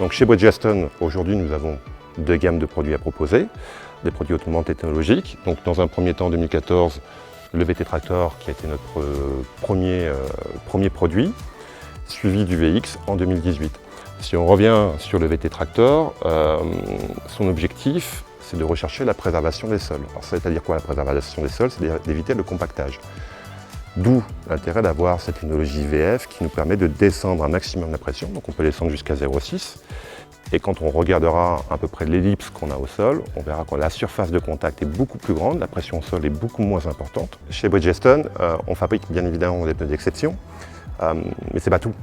Donc chez Bridgestone, aujourd'hui, nous avons deux gammes de produits à proposer, des produits hautement technologiques. Donc dans un premier temps, en 2014, le VT Tractor qui a été notre premier produit, suivi du VX en 2018. Si on revient sur le VT Tractor, son objectif, c'est de rechercher la préservation des sols. Alors, c'est-à-dire quoi la préservation des sols? C'est d'éviter le compactage. D'où l'intérêt d'avoir cette technologie VF qui nous permet de descendre un maximum la pression, donc on peut descendre jusqu'à 0,6. Et quand on regardera à peu près l'ellipse qu'on a au sol, on verra que la surface de contact est beaucoup plus grande, la pression au sol est beaucoup moins importante. Chez Bridgestone, on fabrique bien évidemment des pneus d'exception, mais c'est pas tout.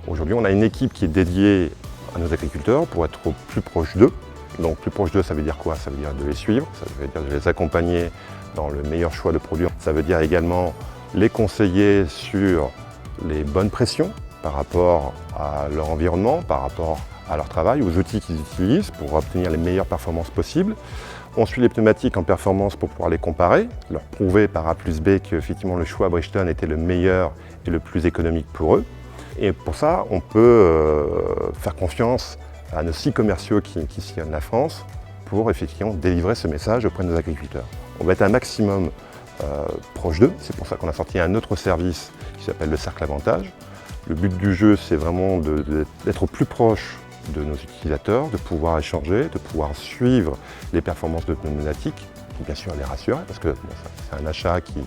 Aujourd'hui, on a une équipe qui est dédiée à nos agriculteurs pour être au plus proche d'eux. Donc plus proche d'eux, ça veut dire quoi? Ça veut dire de les suivre, ça veut dire de les accompagner dans le meilleur choix de produits. Ça veut dire également les conseiller sur les bonnes pressions par rapport à leur environnement, par rapport à leur travail, aux outils qu'ils utilisent pour obtenir les meilleures performances possibles. On suit les pneumatiques en performance pour pouvoir les comparer, leur prouver par A plus B qu'effectivement le choix Bridgestone était le meilleur et le plus économique pour eux. Et pour ça, on peut faire confiance à nos 6 commerciaux qui sillonnent la France pour effectivement délivrer ce message auprès de nos agriculteurs. On va être un maximum proche d'eux, c'est pour ça qu'on a sorti un autre service qui s'appelle le Cercle Avantage. Le but du jeu, c'est vraiment d'être au plus proche de nos utilisateurs, de pouvoir échanger, de pouvoir suivre les performances de pneumatiques, et bien sûr les rassurer, parce que c'est un achat qui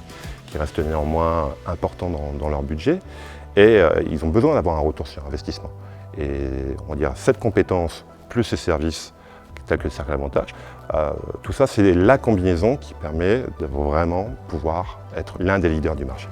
reste néanmoins important dans leur budget, et ils ont besoin d'avoir un retour sur investissement. Et on va dire cette compétence plus ces services tels que le Cercle Avantage, tout ça c'est la combinaison qui permet de vraiment pouvoir être l'un des leaders du marché.